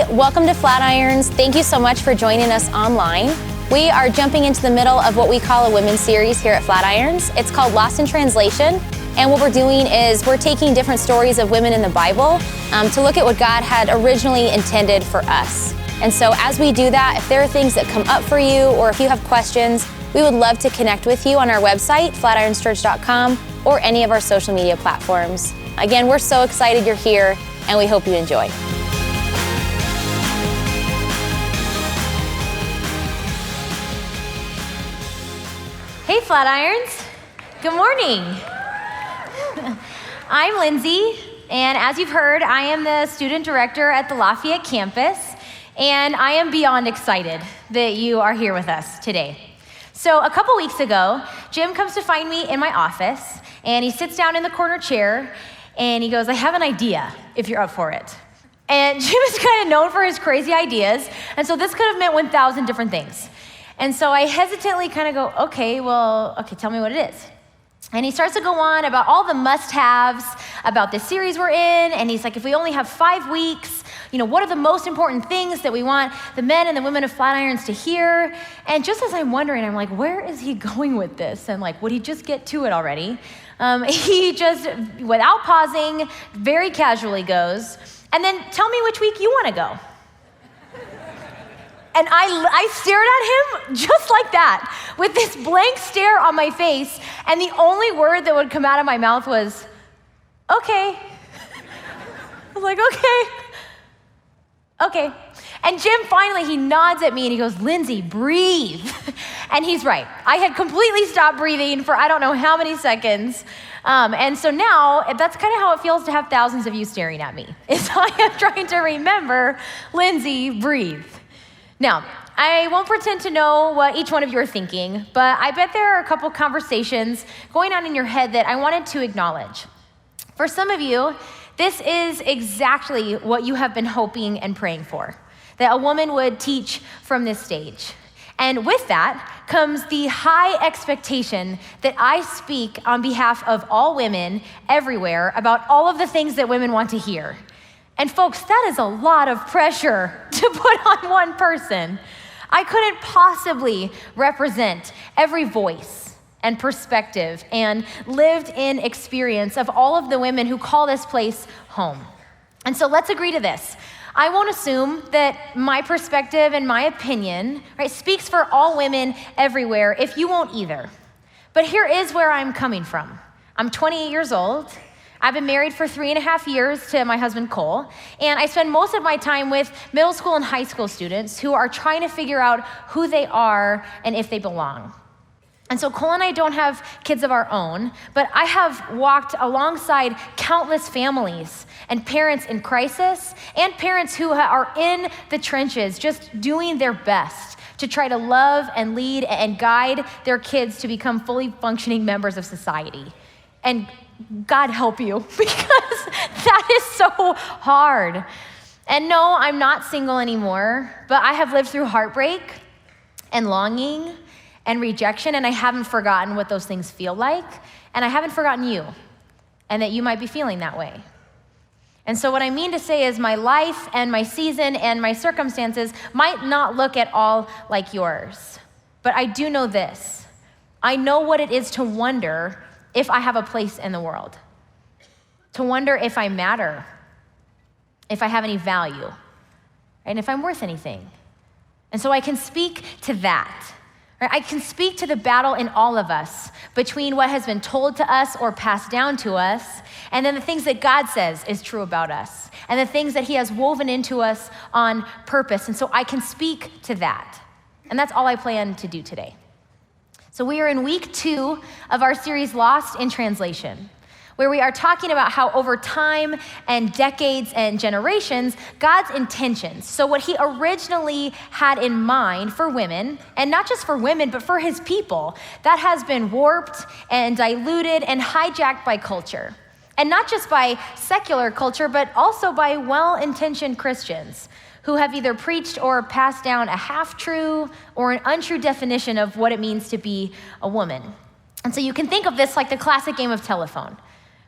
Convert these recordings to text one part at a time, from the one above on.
Hey, welcome to Flatirons. Thank you so much for joining us online. We are jumping into the middle of what we call a women's series here at Flatirons. It's called Lost in Translation. And what we're doing is we're taking different stories of women in the Bible to look at what God had originally intended for us. And so as we do that, if there are things that come up for you or if you have questions, we would love to connect with you on our website, flatirons.church.com, or any of our social media platforms. Again, we're so excited you're here, and we hope you enjoy. Hey, Flatirons. Good morning. I'm Lindsay, and as you've heard, I am the student director at the Lafayette campus, and I am beyond excited that you are here with us today. So a couple weeks ago, Jim comes to find me in my office, and he sits down in the corner chair, and he goes, I have an idea, if you're up for it. And Jim is kind of known for his crazy ideas, and so this could have meant 1,000 different things. And so I hesitantly kind of go, okay, tell me what it is. And he starts to go on about all the must-haves about this series we're in, and he's like, if we only have 5 weeks, what are the most important things that we want the men and the women of Flatirons to hear? And just as I'm wondering, I'm like, where is he going with this? And would he just get to it already? He just, without pausing, very casually goes, and then tell me which week you want to go. And I stared at him just like that, with this blank stare on my face, and the only word that would come out of my mouth was, okay. I was like, okay. And Jim finally, he nods at me and he goes, Lindsay, breathe. And he's right. I had completely stopped breathing for I don't know how many seconds. And so now, that's kind of how it feels to have thousands of you staring at me. Is I am trying to remember, Lindsay, breathe. Now, I won't pretend to know what each one of you are thinking, but I bet there are a couple conversations going on in your head that I wanted to acknowledge. For some of you, this is exactly what you have been hoping and praying for, that a woman would teach from this stage. And with that comes the high expectation that I speak on behalf of all women everywhere about all of the things that women want to hear. And folks, that is a lot of pressure to put on one person. I couldn't possibly represent every voice and perspective and lived-in experience of all of the women who call this place home. And so let's agree to this. I won't assume that my perspective and my opinion, speaks for all women everywhere if you won't either. But here is where I'm coming from. I'm 28 years old. I've been married for 3.5 years to my husband, Cole, and I spend most of my time with middle school and high school students who are trying to figure out who they are and if they belong. And so Cole and I don't have kids of our own, but I have walked alongside countless families and parents in crisis and parents who are in the trenches just doing their best to try to love and lead and guide their kids to become fully functioning members of society. And God help you, because that is so hard. And no, I'm not single anymore, but I have lived through heartbreak and longing and rejection, and I haven't forgotten what those things feel like, and I haven't forgotten you, and that you might be feeling that way. And so what I mean to say is my life and my season and my circumstances might not look at all like yours, but I do know this. I know what it is to wonder if I have a place in the world, to wonder if I matter, if I have any value, and if I'm worth anything. And so I can speak to that. I can speak to the battle in all of us between what has been told to us or passed down to us, and then the things that God says is true about us, and the things that he has woven into us on purpose. And so I can speak to that. And that's all I plan to do today. So we are in week 2 of our series, Lost in Translation, where we are talking about how over time and decades and generations, God's intentions, so what he originally had in mind for women, and not just for women, but for his people, that has been warped and diluted and hijacked by culture. And not just by secular culture, but also by well-intentioned Christians who have either preached or passed down a half-true or an untrue definition of what it means to be a woman. And so you can think of this like the classic game of telephone,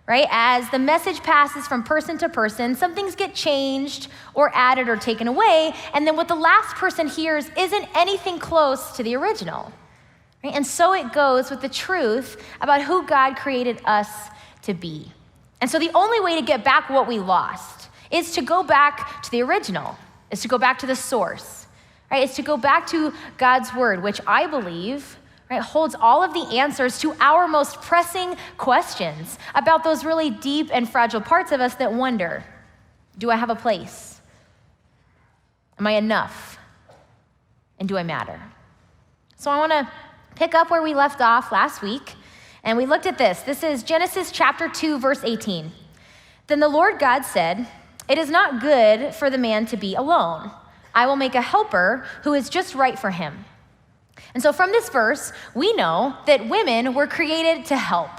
right? As the message passes from person to person, some things get changed or added or taken away, and then what the last person hears isn't anything close to the original, right? And so it goes with the truth about who God created us to be. And so the only way to get back what we lost is to go back to the original, is to go back to the source, right? It's to go back to God's word, which I believe, right, holds all of the answers to our most pressing questions about those really deep and fragile parts of us that wonder, do I have a place? Am I enough? And do I matter? So I want to pick up where we left off last week, and we looked at this. This is Genesis chapter 2, verse 18. Then the Lord God said, "It is not good for the man to be alone. I will make a helper who is just right for him." And so from this verse, we know that women were created to help.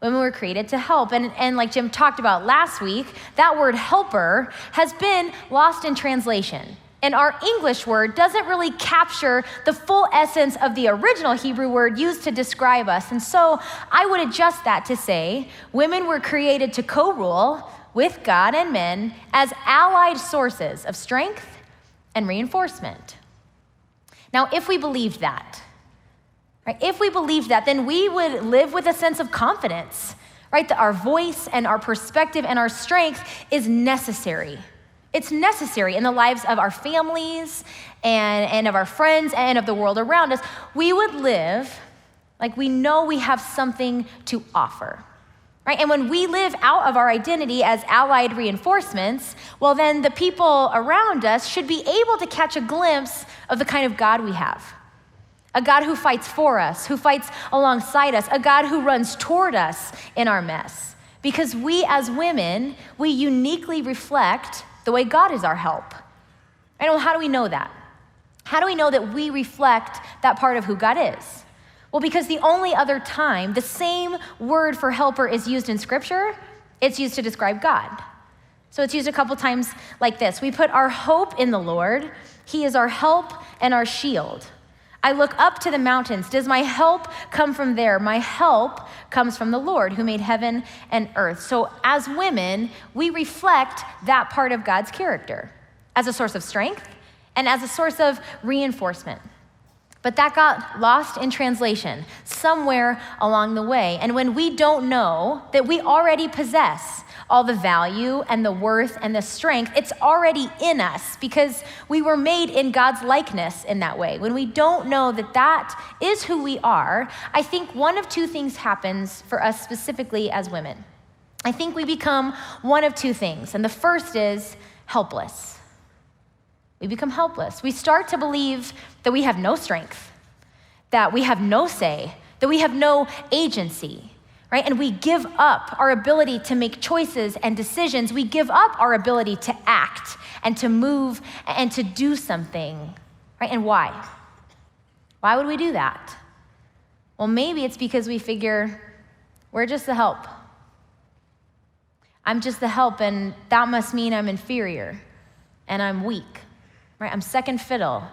Women were created to help. And like Jim talked about last week, that word helper has been lost in translation. And our English word doesn't really capture the full essence of the original Hebrew word used to describe us. And so I would adjust that to say, women were created to co-rule with God and men as allied sources of strength and reinforcement. Now, if we believed that, right, if we believed that, then we would live with a sense of confidence, right, that our voice and our perspective and our strength is necessary. It's necessary in the lives of our families and of our friends and of the world around us. We would live like we know we have something to offer, right? And when we live out of our identity as allied reinforcements, well, then the people around us should be able to catch a glimpse of the kind of God we have. A God who fights for us, who fights alongside us, a God who runs toward us in our mess. Because we as women, we uniquely reflect the way God is our help. And well, how do we know that? How do we know that we reflect that part of who God is? Well, because the only other time the same word for helper is used in Scripture, it's used to describe God. So it's used a couple times like this. We put our hope in the Lord. He is our help and our shield. I look up to the mountains. Does my help come from there? My help comes from the Lord who made heaven and earth. So as women, we reflect that part of God's character as a source of strength and as a source of reinforcement. But that got lost in translation somewhere along the way. And when we don't know that we already possess all the value and the worth and the strength, it's already in us because we were made in God's likeness in that way. When we don't know that that is who we are, I think one of two things happens for us specifically as women. I think we become one of two things. And the first is helpless. We become helpless. We start to believe that we have no strength, that we have no say, that we have no agency, right? And we give up our ability to make choices and decisions. We give up our ability to act and to move and to do something, right? And why? Why would we do that? Well, maybe it's because we figure we're just the help. I'm just the help, and that must mean I'm inferior and I'm weak. Right? I'm second fiddle.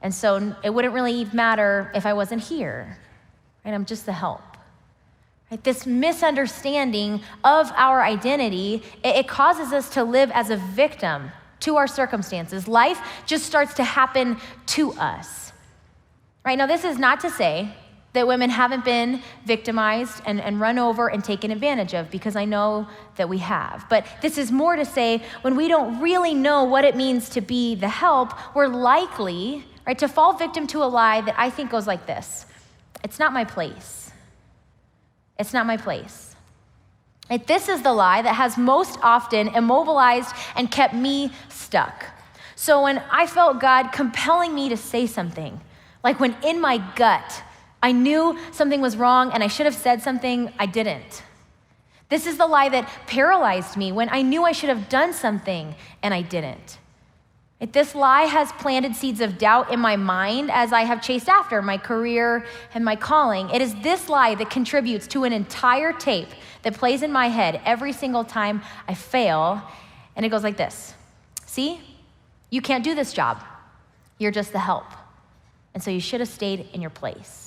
And so it wouldn't really matter if I wasn't here. Right? I'm just the help. Right? This misunderstanding of our identity, it causes us to live as a victim to our circumstances. Life just starts to happen to us. Right? Now, this is not to say that women haven't been victimized and run over and taken advantage of, because I know that we have. But this is more to say when we don't really know what it means to be the help, we're likely, right, to fall victim to a lie that I think goes like this. It's not my place. It's not my place. Like, this is the lie that has most often immobilized and kept me stuck. So when I felt God compelling me to say something, like when in my gut, I knew something was wrong and I should have said something, I didn't. This is the lie that paralyzed me when I knew I should have done something and I didn't. This lie has planted seeds of doubt in my mind as I have chased after my career and my calling. It is this lie that contributes to an entire tape that plays in my head every single time I fail. And it goes like this. See, you can't do this job. You're just the help. And so you should have stayed in your place.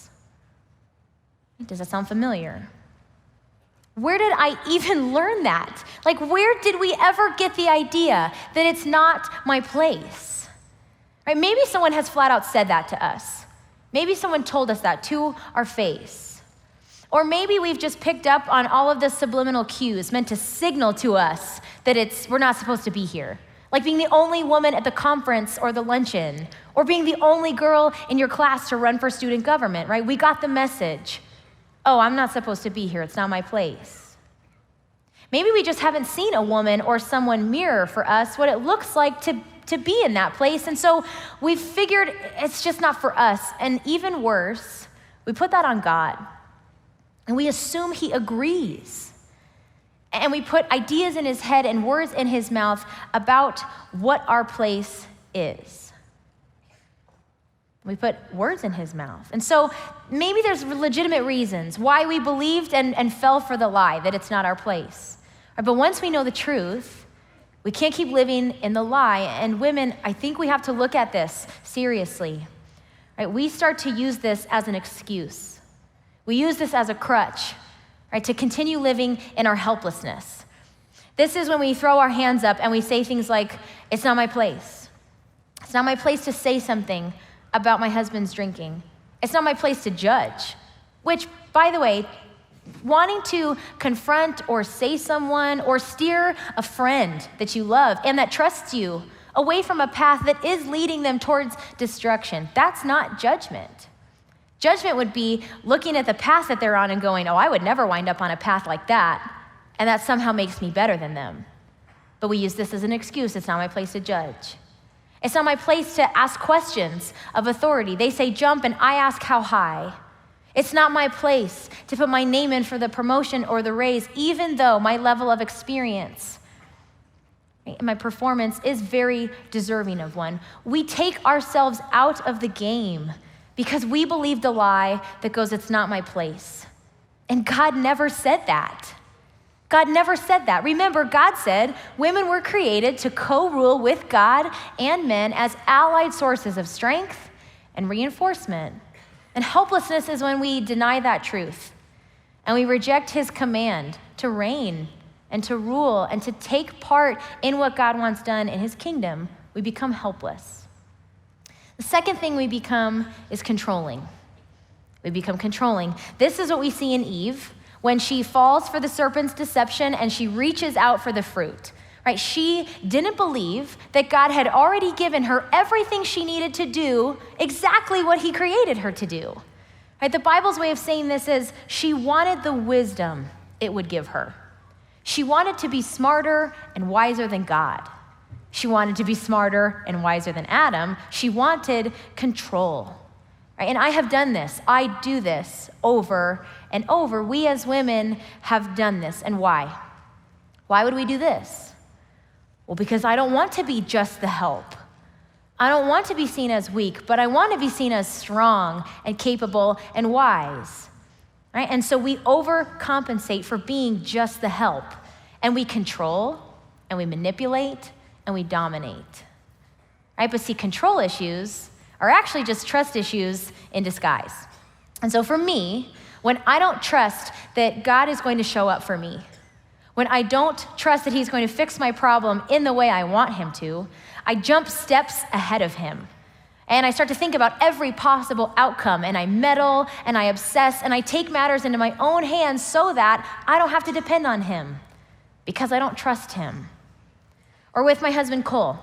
Does that sound familiar? Where did I even learn that? Like, where did we ever get the idea that it's not my place? Right? Maybe someone has flat out said that to us. Maybe someone told us that to our face. Or maybe we've just picked up on all of the subliminal cues meant to signal to us that we're not supposed to be here. Like being the only woman at the conference or the luncheon, or being the only girl in your class to run for student government, right? We got the message. Oh, I'm not supposed to be here. It's not my place. Maybe we just haven't seen a woman or someone mirror for us what it looks like to be in that place. And so we've figured it's just not for us. And even worse, we put that on God. And we assume he agrees. And we put ideas in his head and words in his mouth about what our place is. We put words in his mouth. And so maybe there's legitimate reasons why we believed and fell for the lie that it's not our place. But once we know the truth, we can't keep living in the lie. And women, I think we have to look at this seriously. Right? We start to use this as an excuse. We use this as a crutch, right, to continue living in our helplessness. This is when we throw our hands up and we say things like, it's not my place. It's not my place to say something about my husband's drinking. It's not my place to judge, which, by the way, wanting to confront or say someone or steer a friend that you love and that trusts you away from a path that is leading them towards destruction, that's not judgment. Judgment would be looking at the path that they're on and going, oh, I would never wind up on a path like that, and that somehow makes me better than them. But we use this as an excuse. It's not my place to judge. It's not my place to ask questions of authority. They say jump, and I ask how high. It's not my place to put my name in for the promotion or the raise, even though my level of experience and my performance is very deserving of one. We take ourselves out of the game because we believe the lie that goes, it's not my place. And God never said that. God never said that. Remember, God said women were created to co-rule with God and men as allied sources of strength and reinforcement. And helplessness is when we deny that truth and we reject his command to reign and to rule and to take part in what God wants done in his kingdom. We become helpless. The second thing we become is controlling. We become controlling. This is what we see in Eve when she falls for the serpent's deception and she reaches out for the fruit, right? She didn't believe that God had already given her everything she needed to do exactly what he created her to do, right? The Bible's way of saying this is she wanted the wisdom it would give her. She wanted to be smarter and wiser than God. She wanted to be smarter and wiser than Adam. She wanted control. Right? And I have done this. I do this over and over. We as women have done this. And why? Why would we do this? Well, because I don't want to be just the help. I don't want to be seen as weak, but I want to be seen as strong and capable and wise. Right? And so we overcompensate for being just the help. And we control, and we manipulate, and we dominate. Right? But see, control issues are actually just trust issues in disguise. And so for me, when I don't trust that God is going to show up for me, when I don't trust that he's going to fix my problem in the way I want him to, I jump steps ahead of him. And I start to think about every possible outcome, and I meddle, and I obsess, and I take matters into my own hands so that I don't have to depend on him because I don't trust him. Or with my husband, Cole,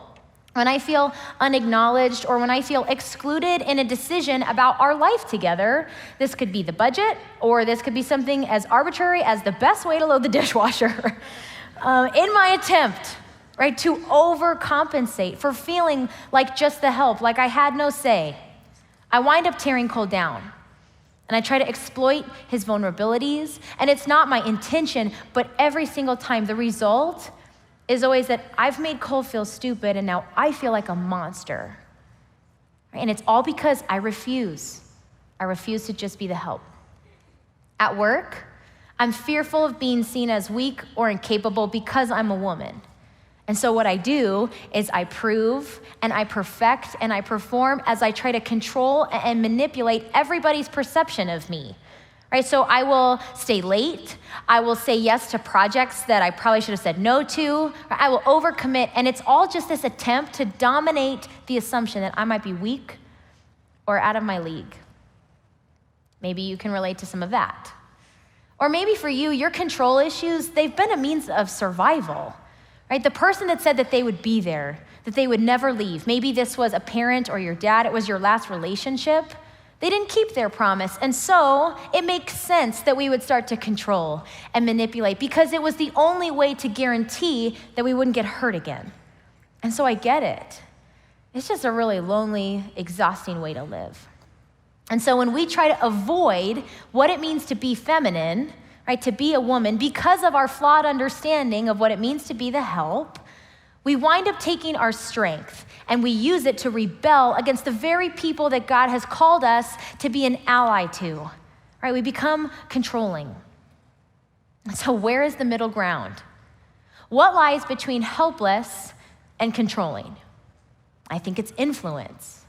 when I feel unacknowledged or when I feel excluded in a decision about our life together, this could be the budget, or this could be something as arbitrary as the best way to load the dishwasher. In my attempt, right, to overcompensate for feeling like just the help, like I had no say, I wind up tearing Cole down. And I try to exploit his vulnerabilities, and it's not my intention, but every single time the result is always that I've made Cole feel stupid and now I feel like a monster. And it's all because I refuse. I refuse to just be the help. At work, I'm fearful of being seen as weak or incapable because I'm a woman. And so what I do is I prove and I perfect and I perform as I try to control and manipulate everybody's perception of me. right? So I will stay late. I will say yes to projects that I probably should have said no to. I will overcommit, and it's all just this attempt to dominate the assumption that I might be weak or out of my league. Maybe you can relate to some of that. Or maybe for you, your control issues, they've been a means of survival, right? The person that said that they would be there, that they would never leave. Maybe this was a parent or your dad. It was your last relationship. They didn't keep their promise. And so it makes sense that we would start to control and manipulate because it was the only way to guarantee that we wouldn't get hurt again. And so I get it. It's just a really lonely, exhausting way to live. And so when we try to avoid what it means to be feminine, right, to be a woman, because of our flawed understanding of what it means to be the help, we wind up taking our strength and we use it to rebel against the very people that God has called us to be an ally to, right? We become controlling. So where is the middle ground? What lies between helpless and controlling? I think it's influence.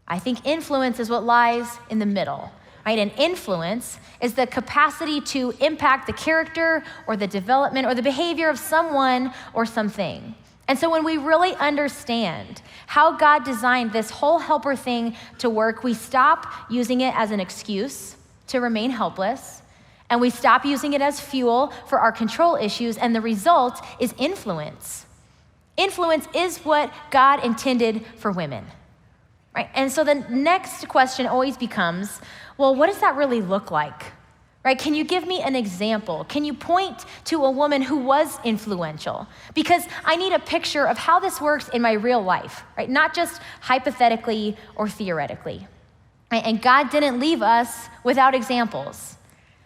I think influence is what lies in the middle, right? And influence is the capacity to impact the character or the development or the behavior of someone or something. And so when we really understand how God designed this whole helper thing to work, we stop using it as an excuse to remain helpless, and we stop using it as fuel for our control issues, and the result is influence. Influence is what God intended for women, right? And so the next question always becomes, well, what does that really look like? Right? Can you give me an example? Can you point to a woman who was influential? Because I need a picture of how this works in my real life, right? Not just hypothetically or theoretically. Right? And God didn't leave us without examples.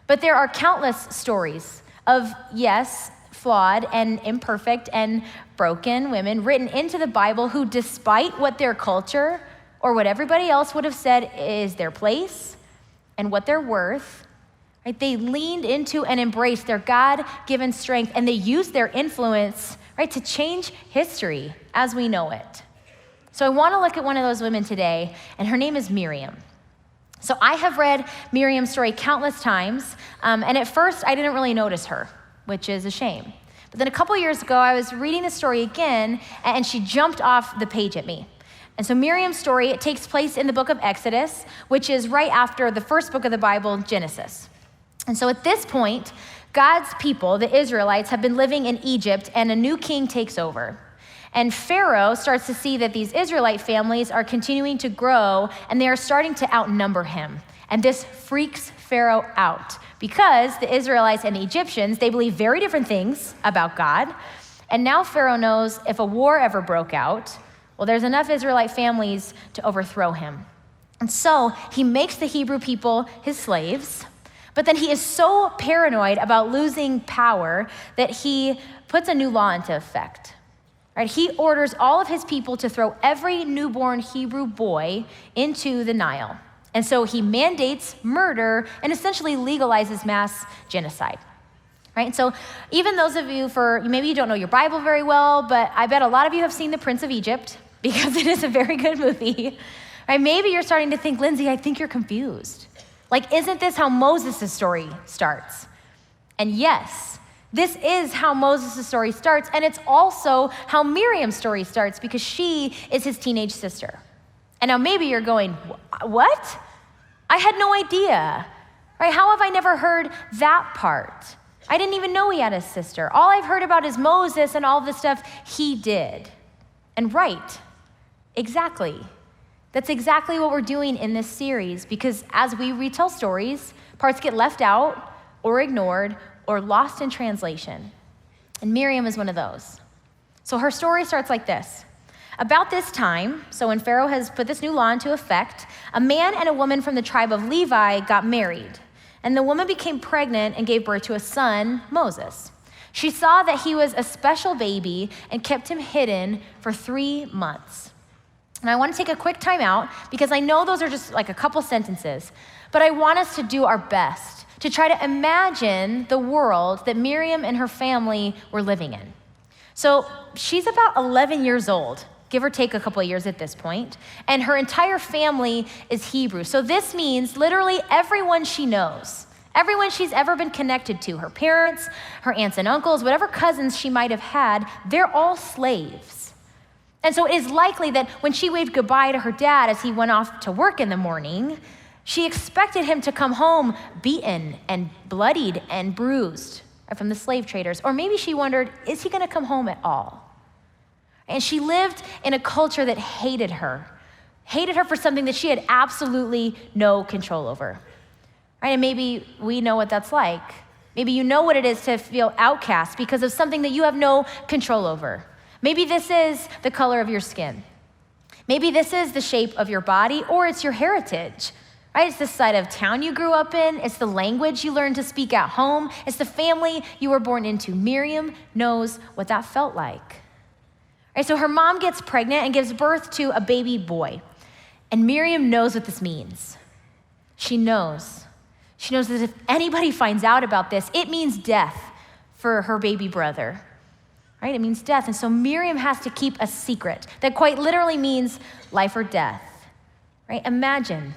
But there are countless stories of, yes, flawed and imperfect and broken women written into the Bible who, despite what their culture or what everybody else would have said is their place and what they're worth, right, they leaned into and embraced their God-given strength, and they used their influence, right, to change history as we know it. So I want to look at one of those women today, and her name is Miriam. So I have read Miriam's story countless times, and at first I didn't really notice her, which is a shame. But then a couple years ago, I was reading the story again, and she jumped off the page at me. And so Miriam's story, it takes place in the book of Exodus, which is right after the first book of the Bible, Genesis. And so at this point, God's people, the Israelites, have been living in Egypt, and a new king takes over. And Pharaoh starts to see that these Israelite families are continuing to grow, and they are starting to outnumber him. And this freaks Pharaoh out because the Israelites and the Egyptians, they believe very different things about God. And now Pharaoh knows if a war ever broke out, well, there's enough Israelite families to overthrow him. And so he makes the Hebrew people his slaves. But then he is so paranoid about losing power that he puts a new law into effect. Right? He orders all of his people to throw every newborn Hebrew boy into the Nile. And so he mandates murder and essentially legalizes mass genocide. Right? And so even those of you maybe you don't know your Bible very well, but I bet a lot of you have seen The Prince of Egypt because it is a very good movie. Right? Maybe you're starting to think, Lindsay, I think you're confused. Like, isn't this how Moses' story starts? And yes, this is how Moses' story starts, and it's also how Miriam's story starts because she is his teenage sister. And now maybe you're going, what? I had no idea. Right? How have I never heard that part? I didn't even know he had a sister. All I've heard about is Moses and all the stuff he did. And right, exactly. That's exactly what we're doing in this series because as we retell stories, parts get left out or ignored or lost in translation. And Miriam is one of those. So her story starts like this. About this time, so when Pharaoh has put this new law into effect, a man and a woman from the tribe of Levi got married. And the woman became pregnant and gave birth to a son, Moses. She saw that he was a special baby and kept him hidden for 3 months. And I want to take a quick time out because I know those are just like a couple sentences, but I want us to do our best to try to imagine the world that Miriam and her family were living in. So she's about 11 years old, give or take a couple of years at this point, and her entire family is Hebrew. So this means literally everyone she knows, Everyone she's ever been connected to, her parents, her aunts and uncles, whatever cousins she might have had, they're all slaves. And so it is likely that when she waved goodbye to her dad as he went off to work in the morning, she expected him to come home beaten and bloodied and bruised from the slave traders. Or maybe she wondered, is he gonna come home at all? And she lived in a culture that hated her for something that she had absolutely no control over. Right? And maybe we know what that's like. Maybe you know what it is to feel outcast because of something that you have no control over. Maybe this is the color of your skin. Maybe this is the shape of your body, or it's your heritage. Right? It's the side of town you grew up in. It's the language you learned to speak at home. It's the family you were born into. Miriam knows what that felt like. Right? So her mom gets pregnant and gives birth to a baby boy. And Miriam knows what this means. She knows. She knows that if anybody finds out about this, it means death for her baby brother. Right? It means death. And so Miriam has to keep a secret that quite literally means life or death. Right? Imagine.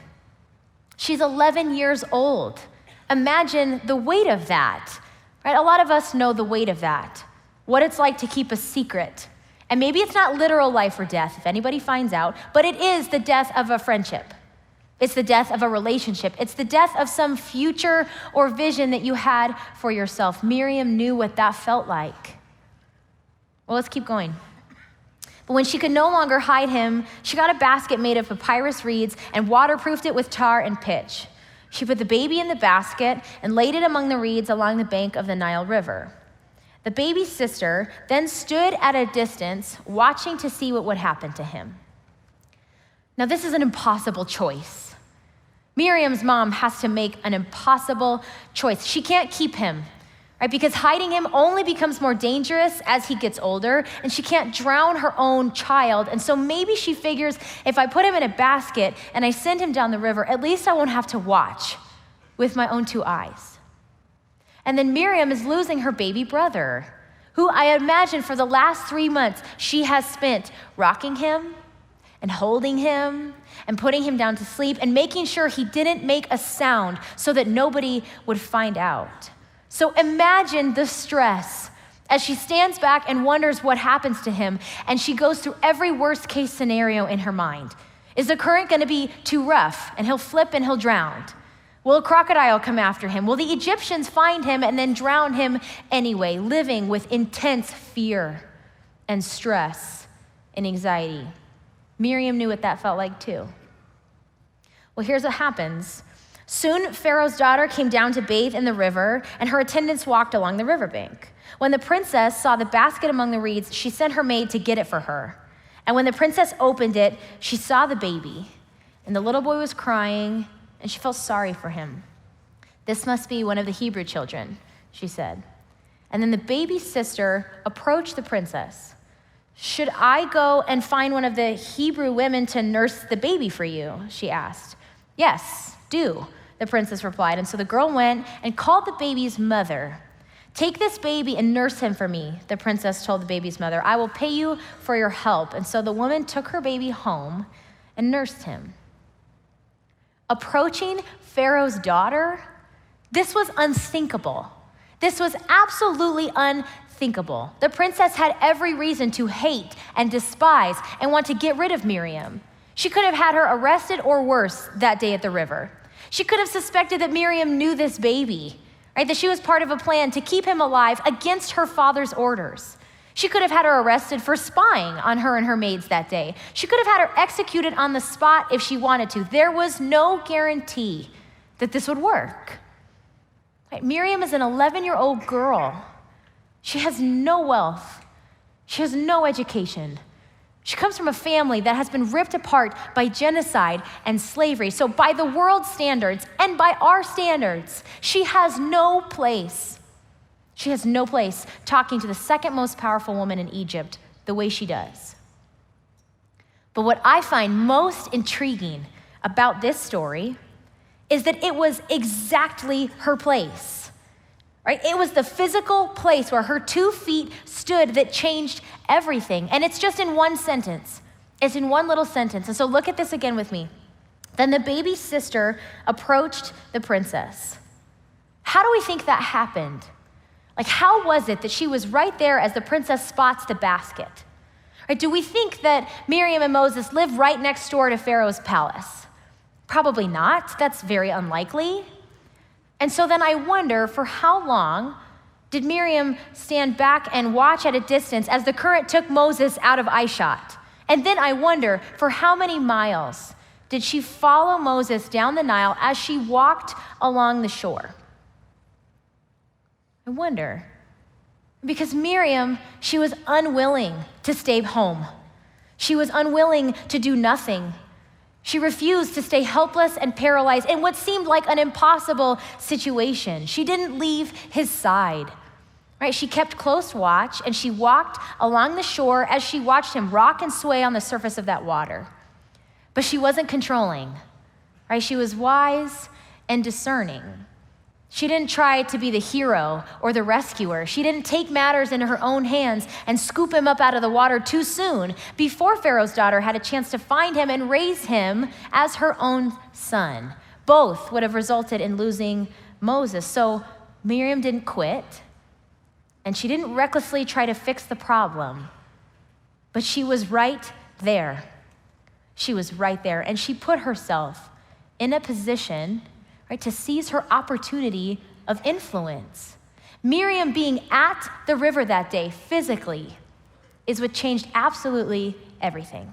She's 11 years old. Imagine the weight of that. Right? A lot of us know the weight of that. What it's like to keep a secret. And maybe it's not literal life or death if anybody finds out, but it is the death of a friendship. It's the death of a relationship. It's the death of some future or vision that you had for yourself. Miriam knew what that felt like. Well, let's keep going. But when she could no longer hide him, she got a basket made of papyrus reeds and waterproofed it with tar and pitch. She put the baby in the basket and laid it among the reeds along the bank of the Nile River. The baby's sister then stood at a distance, watching to see what would happen to him. Now, this is an impossible choice. Miriam's mom has to make an impossible choice. She can't keep him, right? Because hiding him only becomes more dangerous as he gets older, and she can't drown her own child. And so maybe she figures, if I put him in a basket and I send him down the river, at least I won't have to watch with my own two eyes. And then Miriam is losing her baby brother, who I imagine for the last 3 months she has spent rocking him and holding him and putting him down to sleep and making sure he didn't make a sound so that nobody would find out. So imagine the stress as she stands back and wonders what happens to him, and she goes through every worst case scenario in her mind. Is the current gonna be too rough and he'll flip and he'll drown? Will a crocodile come after him? Will the Egyptians find him and then drown him anyway, living with intense fear and stress and anxiety? Miriam knew what that felt like too. Well, here's what happens. Soon, Pharaoh's daughter came down to bathe in the river, and her attendants walked along the riverbank. When the princess saw the basket among the reeds, she sent her maid to get it for her. And when the princess opened it, she saw the baby, and the little boy was crying, and she felt sorry for him. This must be one of the Hebrew children, she said. And then the baby's sister approached the princess. Should I go and find one of the Hebrew women to nurse the baby for you? She asked. Yes, do, the princess replied. And so the girl went and called the baby's mother. Take this baby and nurse him for me, the princess told the baby's mother. I will pay you for your help. And so the woman took her baby home and nursed him. Approaching Pharaoh's daughter, this was unthinkable. This was absolutely unthinkable. The princess had every reason to hate and despise and want to get rid of Miriam. She could have had her arrested or worse that day at the river. She could have suspected that Miriam knew this baby, right? That she was part of a plan to keep him alive against her father's orders. She could have had her arrested for spying on her and her maids that day. She could have had her executed on the spot if she wanted to. There was no guarantee that this would work. Right? Miriam is an 11-year-old girl. She has no wealth. She has no education. She comes from a family that has been ripped apart by genocide and slavery. So by the world's standards and by our standards, she has no place. She has no place talking to the second most powerful woman in Egypt the way she does. But what I find most intriguing about this story is that it was exactly her place, right? It was the physical place where her 2 feet stood that changed everything. And it's just in one sentence. It's in one little sentence. And so look at this again with me. Then the baby's sister approached the princess. How do we think that happened? Like, how was it that she was right there as the princess spots the basket? Right, do we think that Miriam and Moses lived right next door to Pharaoh's palace? Probably not. That's very unlikely. And so then I wonder, for how long did Miriam stand back and watch at a distance as the current took Moses out of eyeshot? And then I wonder, for how many miles did she follow Moses down the Nile as she walked along the shore? I wonder. Because Miriam, she was unwilling to stay home. She was unwilling to do nothing. She refused to stay helpless and paralyzed in what seemed like an impossible situation. She didn't leave his side, right? She kept close watch, and she walked along the shore as she watched him rock and sway on the surface of that water. But she wasn't controlling, right? She was wise and discerning. She didn't try to be the hero or the rescuer. She didn't take matters into her own hands and scoop him up out of the water too soon, before Pharaoh's daughter had a chance to find him and raise him as her own son. Both would have resulted in losing Moses. So Miriam didn't quit, and she didn't recklessly try to fix the problem, but she was right there. She was right there, and she put herself in a position, right, to seize her opportunity of influence. Miriam being at the river that day physically is what changed absolutely everything.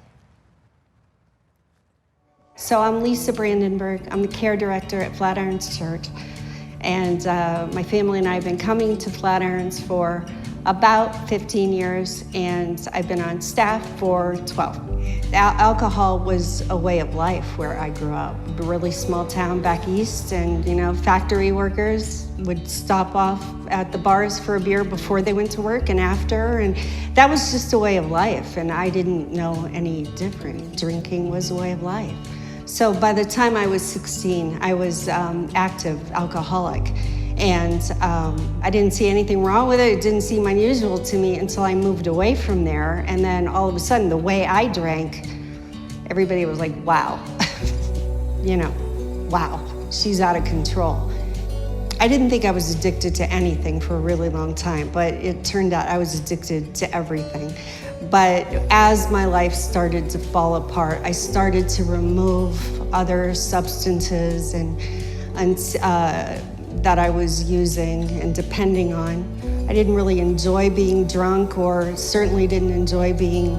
So I'm Lisa Brandenburg. I'm the care director at Flatirons Church. And my family and I have been coming to Flatirons for about 15 years, and I've been on staff for 12. Alcohol was a way of life where I grew up. A really small town back east, and factory workers would stop off at the bars for a beer before they went to work and after, and that was just a way of life, and I didn't know any different. Drinking was a way of life. So by the time I was 16, I was active alcoholic. And I didn't see anything wrong with it. It didn't seem unusual to me until I moved away from there. And then all of a sudden, the way I drank, everybody was like, wow, wow, she's out of control. I didn't think I was addicted to anything for a really long time, but it turned out I was addicted to everything. But as my life started to fall apart, I started to remove other substances and that I was using and depending on. I didn't really enjoy being drunk, or certainly didn't enjoy being,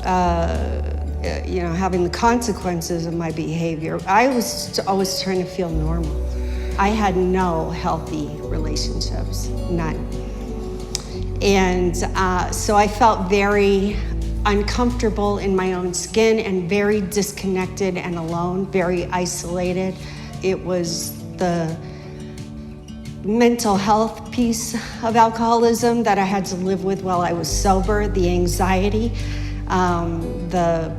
having the consequences of my behavior. I was always trying to feel normal. I had no healthy relationships, none. And so I felt very uncomfortable in my own skin and very disconnected and alone, very isolated. It was the mental health piece of alcoholism that I had to live with while I was sober, the anxiety, the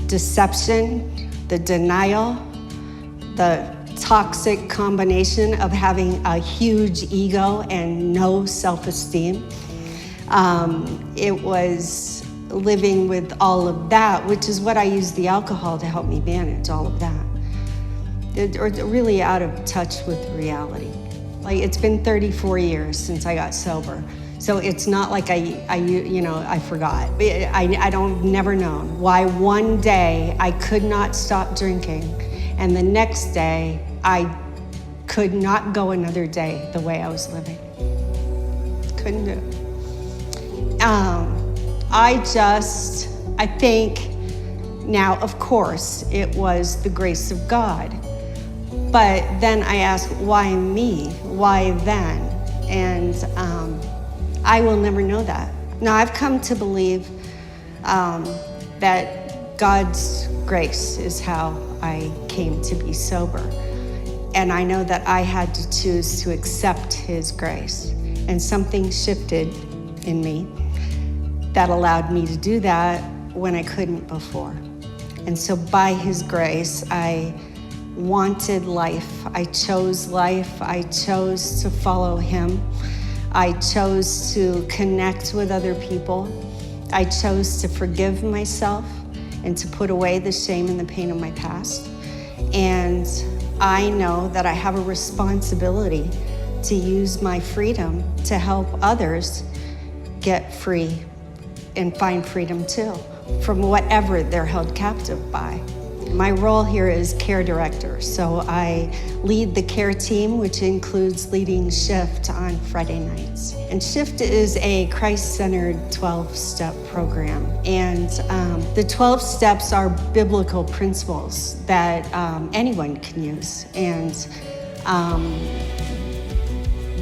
deception, the denial, the toxic combination of having a huge ego and no self-esteem. It was living with all of that, which is what I used the alcohol to help me manage, all of that. Or really out of touch with reality. Like, it's been 34 years since I got sober. So it's not like I forgot. I don't never known why one day I could not stop drinking, and the next day I could not go another day the way I was living. Couldn't do it. I think now, of course, it was the grace of God. But then I ask, why me? Why then? And I will never know that. Now, I've come to believe that God's grace is how I came to be sober. And I know that I had to choose to accept His grace. And something shifted in me that allowed me to do that when I couldn't before. And so by His grace, I wanted life. I chose life. I chose to follow Him. I chose to connect with other people. I chose to forgive myself and to put away the shame and the pain of my past. And I know that I have a responsibility to use my freedom to help others get free and find freedom too from whatever they're held captive by. My role here is care director, so I lead the care team, which includes leading Shift on Friday nights. And Shift is a Christ-centered 12-step program, and the 12 steps are biblical principles that anyone can use. And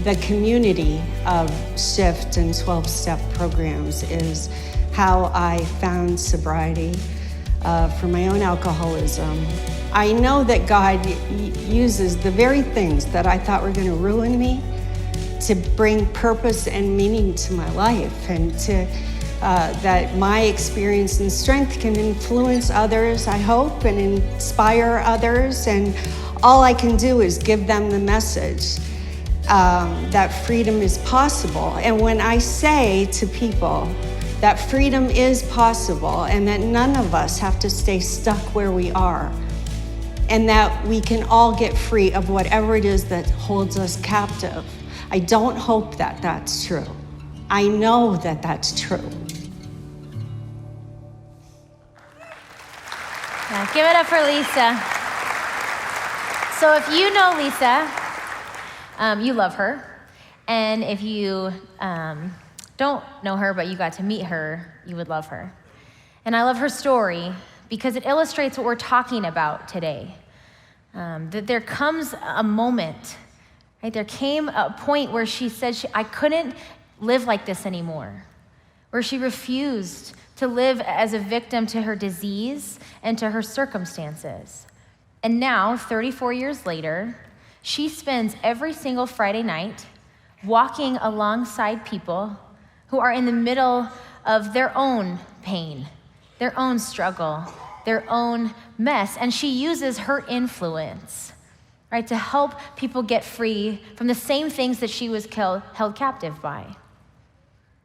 the community of Shift and 12-step programs is how I found sobriety for my own alcoholism. I know that God uses the very things that I thought were going to ruin me to bring purpose and meaning to my life, and to that my experience and strength can influence others, I hope, and inspire others. And all I can do is give them the message that freedom is possible. And when I say to people that freedom is possible and that none of us have to stay stuck where we are, and that we can all get free of whatever it is that holds us captive, I don't hope that that's true. I know that that's true. Yeah, give it up for Lisa. So if you know Lisa, you love her. And if you don't know her, but you got to meet her, you would love her. And I love her story because it illustrates what we're talking about today. That there comes a moment, right? There came a point where she said, I couldn't live like this anymore, where she refused to live as a victim to her disease and to her circumstances. And now, 34 years later, she spends every single Friday night walking alongside people who are in the middle of their own pain, their own struggle, their own mess. And she uses her influence, right, to help people get free from the same things that she was held captive by.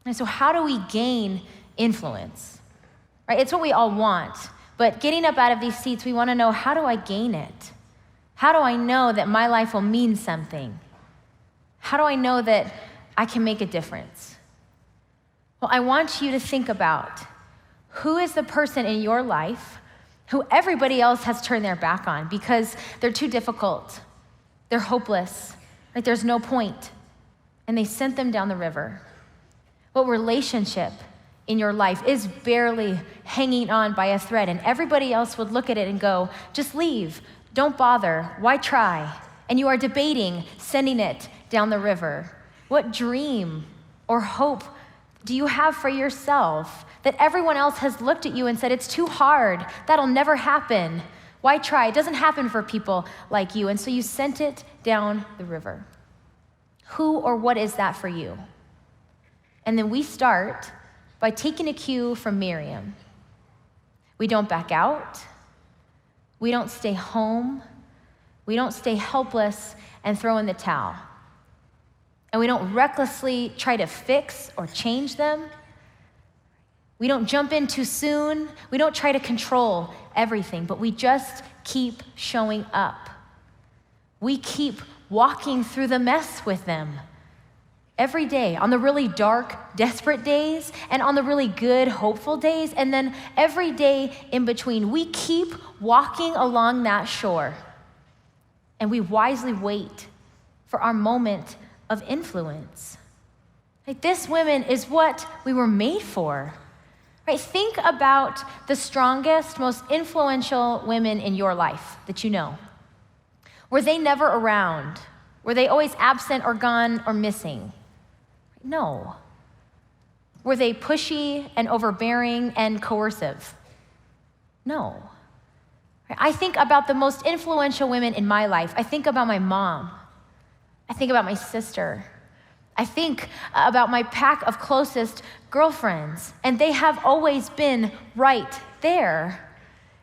And so how do we gain influence? Right? It's what we all want. But getting up out of these seats, we want to know, how do I gain it? How do I know that my life will mean something? How do I know that I can make a difference? Well, I want you to think about, who is the person in your life who everybody else has turned their back on because they're too difficult, they're hopeless, right? There's no point, and they sent them down the river. What relationship in your life is barely hanging on by a thread, and everybody else would look at it and go, just leave, don't bother, why try? And you are debating sending it down the river. What dream or hope do you have for yourself that everyone else has looked at you and said, it's too hard, that'll never happen, why try? It doesn't happen for people like you. And so you sent it down the river. Who or what is that for you? And then we start by taking a cue from Miriam. We don't back out. We don't stay home. We don't stay helpless and throw in the towel. And we don't recklessly try to fix or change them. We don't jump in too soon. We don't try to control everything, but we just keep showing up. We keep walking through the mess with them every day, on the really dark, desperate days, and on the really good, hopeful days, and then every day in between. We keep walking along that shore, and we wisely wait for our moment of influence. Like, this, women, is what we were made for. Right? Think about the strongest, most influential women in your life that you know. Were they never around? Were they always absent or gone or missing? No. Were they pushy and overbearing and coercive? No. I think about the most influential women in my life. I think about my mom. I think about my sister. I think about my pack of closest girlfriends, and they have always been right there.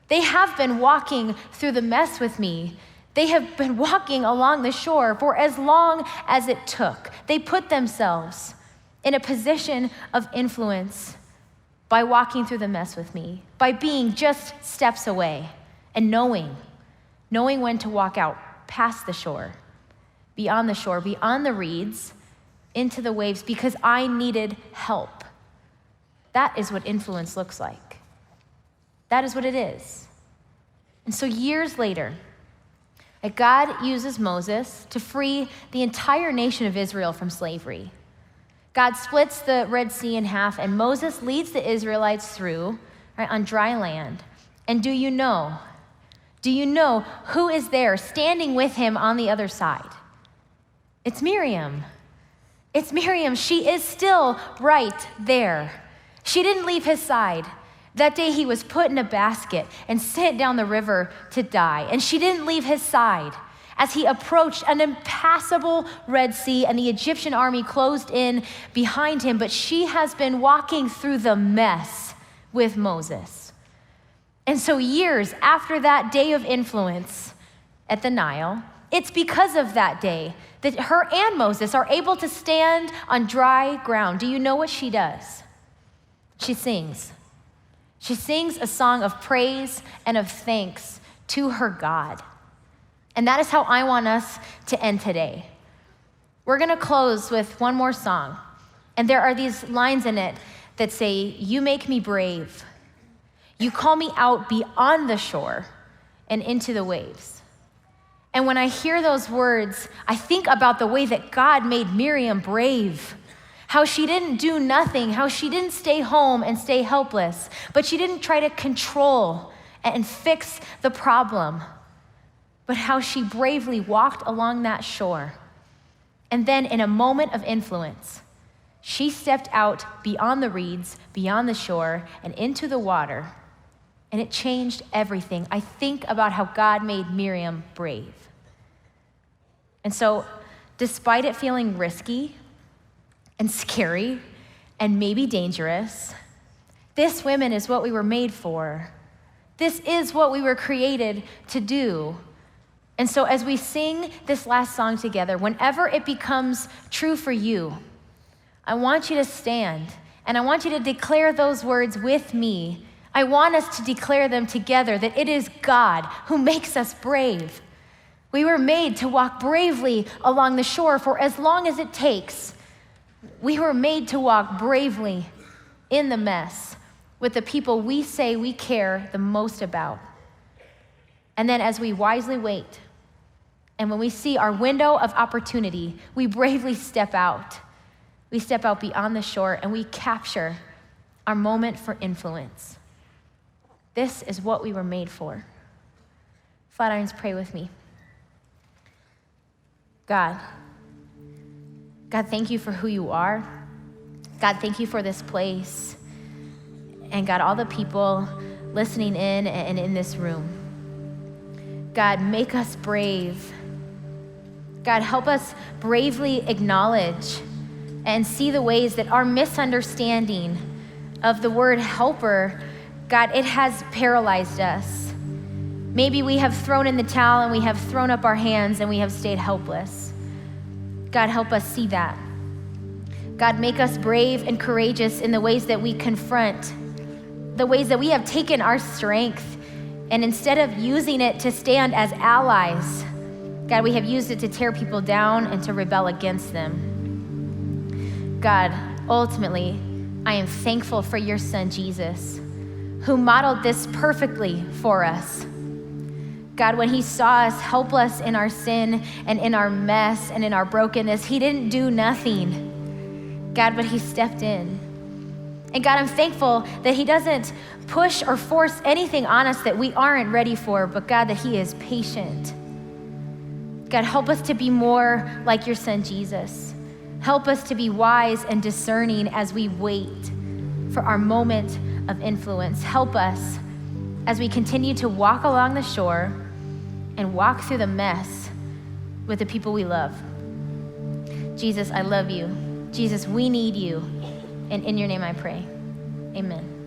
They have been walking through the mess with me. They have been walking along the shore for as long as it took. They put themselves in a position of influence by walking through the mess with me, by being just steps away and knowing when to walk out past the shore, beyond the reeds, into the waves, because I needed help. That is what influence looks like. That is what it is. And so years later, God uses Moses to free the entire nation of Israel from slavery. God splits the Red Sea in half, and Moses leads the Israelites through, right, on dry land. And do you know who is there standing with him on the other side? It's Miriam. It's Miriam. She is still right there. She didn't leave his side. That day he was put in a basket and sent down the river to die. And she didn't leave his side as he approached an impassable Red Sea and the Egyptian army closed in behind him. But she has been walking through the mess with Moses. And so years after that day of influence at the Nile, it's because of that day that her and Moses are able to stand on dry ground. Do you know what she does? She sings. She sings a song of praise and of thanks to her God. And that is how I want us to end today. We're going to close with one more song. And there are these lines in it that say, "You make me brave. You call me out beyond the shore and into the waves." And when I hear those words, I think about the way that God made Miriam brave. How she didn't do nothing, how she didn't stay home and stay helpless, but she didn't try to control and fix the problem, but how she bravely walked along that shore. And then in a moment of influence, she stepped out beyond the reeds, beyond the shore, and into the water, and it changed everything. I think about how God made Miriam brave. And so, despite it feeling risky, and scary, and maybe dangerous, this, women, is what we were made for. This is what we were created to do. And so as we sing this last song together, whenever it becomes true for you, I want you to stand, and I want you to declare those words with me. I want us to declare them together, that it is God who makes us brave. We were made to walk bravely along the shore for as long as it takes. We were made to walk bravely in the mess with the people we say we care the most about. And then as we wisely wait, and when we see our window of opportunity, we bravely step out. We step out beyond the shore and we capture our moment for influence. This is what we were made for. Flatirons, pray with me. God, thank you for who you are. God, thank you for this place. And God, all the people listening in and in this room. God, make us brave. God, help us bravely acknowledge and see the ways that our misunderstanding of the word helper, God, it has paralyzed us. Maybe we have thrown in the towel and we have thrown up our hands and we have stayed helpless. God, help us see that. God, make us brave and courageous in the ways that we confront, the ways that we have taken our strength, and instead of using it to stand as allies, God, we have used it to tear people down and to rebel against them. God, ultimately, I am thankful for your son, Jesus, who modeled this perfectly for us. God, when he saw us helpless in our sin and in our mess and in our brokenness, he didn't do nothing, God, but he stepped in. And God, I'm thankful that he doesn't push or force anything on us that we aren't ready for, but God, that he is patient. God, help us to be more like your son, Jesus. Help us to be wise and discerning as we wait for our moment of influence. Help us as we continue to walk along the shore and walk through the mess with the people we love. Jesus, I love you. Jesus, we need you. And in your name I pray. Amen.